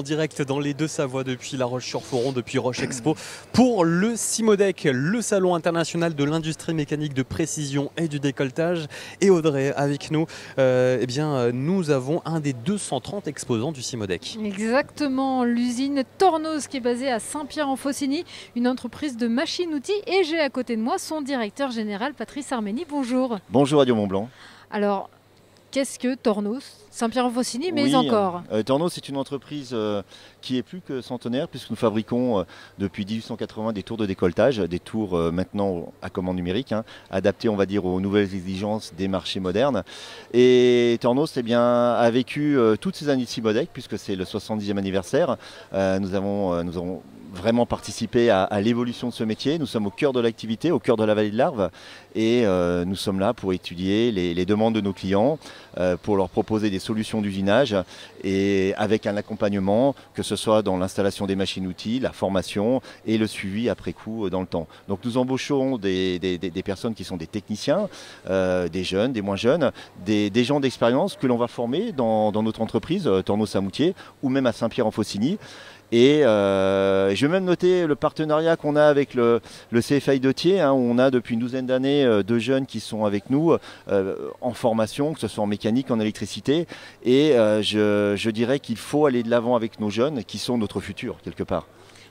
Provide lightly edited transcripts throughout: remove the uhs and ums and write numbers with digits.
Direct dans les Deux-Savoies depuis La Roche-sur-Foron, depuis Roche Expo pour le CIMODEC, le salon international de l'industrie mécanique de précision et du décolletage. Et Audrey, avec nous, nous avons un des 230 exposants du CIMODEC. Exactement, l'usine Tornos qui est basée à Saint-Pierre-en-Faucigny, une entreprise de machines-outils. Et j'ai à côté de moi son directeur général, Patrice Armény. Bonjour. Bonjour Radio Mont-Blanc. Alors, qu'est-ce que Tornos? Saint-Pierre-en-Faucigny, mais oui, encore. Tornos, c'est une entreprise qui est plus que centenaire, puisque nous fabriquons depuis 1880 des tours de décolletage, des tours maintenant à commande numérique, adaptés, on va dire, aux nouvelles exigences des marchés modernes. Et Tornos a vécu toutes ces années de CIMODEC, puisque c'est le 70e anniversaire. Nous avons vraiment participé à l'évolution de ce métier. Nous sommes au cœur de l'activité, au cœur de la vallée de l'Arve, et nous sommes là pour étudier les demandes de nos clients, pour leur proposer des solutions d'usinage et avec un accompagnement, que ce soit dans l'installation des machines-outils, la formation et le suivi après coup dans le temps. Donc nous embauchons des personnes qui sont des techniciens, des jeunes, des moins jeunes, des gens d'expérience que l'on va former dans notre entreprise, Tornos à Moutier, ou même à Saint-Pierre-en-Faucigny. Et je vais même noter le partenariat qu'on a avec le CFI de Thiers, où on a depuis une douzaine d'années deux jeunes qui sont avec nous en formation, que ce soit en mécanique, en électricité. Et je dirais qu'il faut aller de l'avant avec nos jeunes qui sont notre futur quelque part.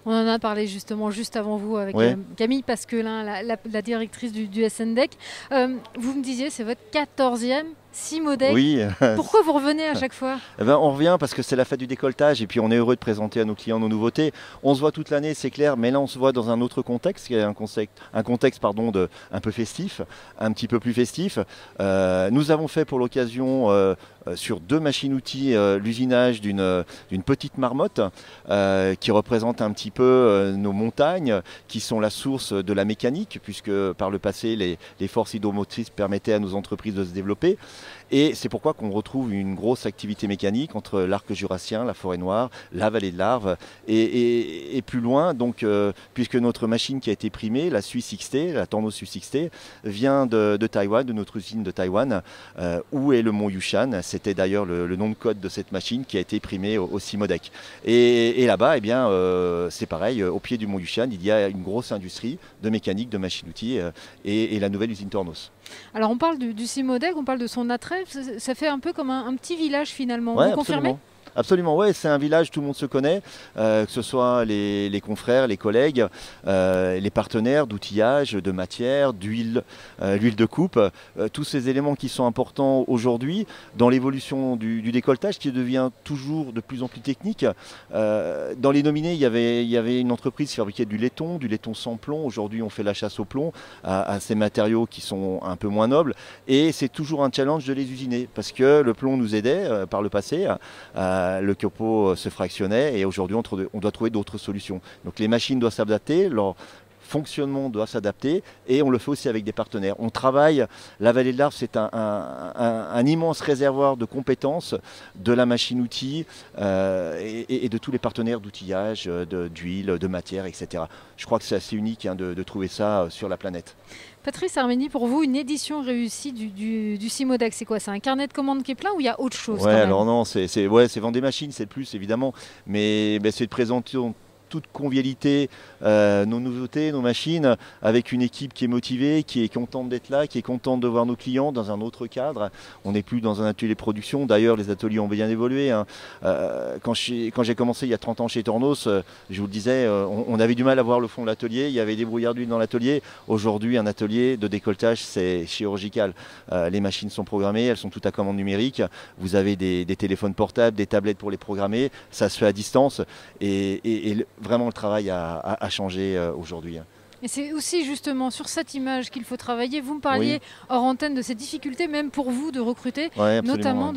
On en a parlé justement juste avant vous avec Camille Pasquelin, la directrice du SNDEC. Vous me disiez, c'est votre 14e CIMODEC. Oui. Pourquoi vous revenez à chaque fois? On revient parce que c'est la fête du décolletage et puis on est heureux de présenter à nos clients nos nouveautés. On se voit toute l'année, c'est clair, mais là on se voit dans un autre contexte, qui est un contexte un peu festif, un petit peu plus festif. Nous avons fait pour l'occasion sur deux machines-outils l'usinage d'une petite marmotte qui représente un petit peu nos montagnes, qui sont la source de la mécanique, puisque par le passé les forces hydromotrices permettaient à nos entreprises de se développer. Et c'est pourquoi qu'on retrouve une grosse activité mécanique entre l'arc jurassien, la forêt noire, la vallée de l'Arve et plus loin. Donc, puisque notre machine qui a été primée, la Suisse XT, la Tornos Suisse XT, vient de Taïwan, de notre usine de Taïwan, où est le mont Yushan. C'était d'ailleurs le nom de code de cette machine qui a été primée au CIMODEC. Et là-bas, c'est pareil, au pied du mont Yushan, il y a une grosse industrie de mécanique, de machines-outils et la nouvelle usine Tornos. Alors on parle du CIMODEC, on parle de son attrait, ça fait un peu comme un petit village finalement, ouais, vous confirmez? Absolument, oui, c'est un village, tout le monde se connaît, que ce soit les confrères, les collègues, les partenaires d'outillage, de matière, d'huile, l'huile de coupe, tous ces éléments qui sont importants aujourd'hui dans l'évolution du décolletage qui devient toujours de plus en plus technique. Dans les nominés, il y avait une entreprise qui fabriquait du laiton sans plomb. Aujourd'hui, on fait la chasse au plomb à ces matériaux qui sont un peu moins nobles. Et c'est toujours un challenge de les usiner parce que le plomb nous aidait par le passé. Le copeau se fractionnait et aujourd'hui on doit trouver d'autres solutions. Donc les machines doivent s'adapter, leur fonctionnement doit s'adapter et on le fait aussi avec des partenaires. On travaille, la vallée de l'Arve c'est un immense réservoir de compétences de la machine-outil et de tous les partenaires d'outillage, d'huile, de matière, etc. Je crois que c'est assez unique de trouver ça sur la planète. Patrice Armény, pour vous, une édition réussie du CIMODEC, c'est quoi? C'est un carnet de commandes qui est plein ou il y a autre chose? Ouais, alors non, c'est vendre des machines, c'est le plus évidemment, mais c'est de présenter toute convivialité, nos nouveautés, nos machines, avec une équipe qui est motivée, qui est contente d'être là, qui est contente de voir nos clients dans un autre cadre. On n'est plus dans un atelier production, d'ailleurs les ateliers ont bien évolué. Quand j'ai commencé il y a 30 ans chez Tornos, je vous le disais, on avait du mal à voir le fond de l'atelier, il y avait des brouillards d'huile dans l'atelier. Aujourd'hui, un atelier de décolletage, c'est chirurgical. Les machines sont programmées, elles sont toutes à commande numérique. Vous avez des téléphones portables, des tablettes pour les programmer, ça se fait à distance et vraiment le travail a changé aujourd'hui. Et c'est aussi justement sur cette image qu'il faut travailler. Vous me parliez hors antenne de ces difficultés, même pour vous, de recruter, notamment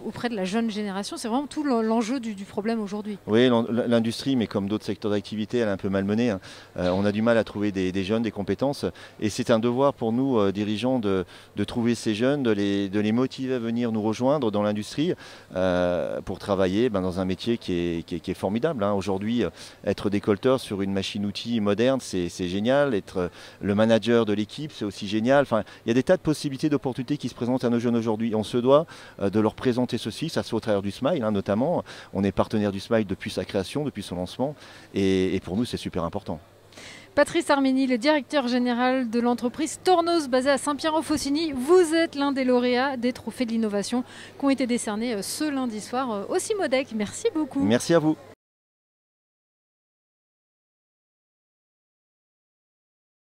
auprès de la jeune génération. C'est vraiment tout l'enjeu du problème aujourd'hui. Oui, l'industrie, mais comme d'autres secteurs d'activité, elle est un peu malmenée. On a du mal à trouver des jeunes, des compétences. Et c'est un devoir pour nous, dirigeants, de trouver ces jeunes, de les motiver à venir nous rejoindre dans l'industrie pour travailler dans un métier qui est formidable. Aujourd'hui, être décolleteur sur une machine-outil moderne, c'est génial. génial. Être le manager de l'équipe, c'est aussi génial. Enfin, il y a des tas de possibilités, d'opportunités qui se présentent à nos jeunes aujourd'hui. On se doit de leur présenter ceci, ça se fait au travers du Smile notamment. On est partenaire du Smile depuis sa création, depuis son lancement. Et pour nous, c'est super important. Patrice Armény, le directeur général de l'entreprise Tornos basée à Saint-Pierre-aux-Faucigny. Vous êtes l'un des lauréats des trophées de l'innovation qui ont été décernés ce lundi soir au Cimodec. Merci beaucoup. Merci à vous.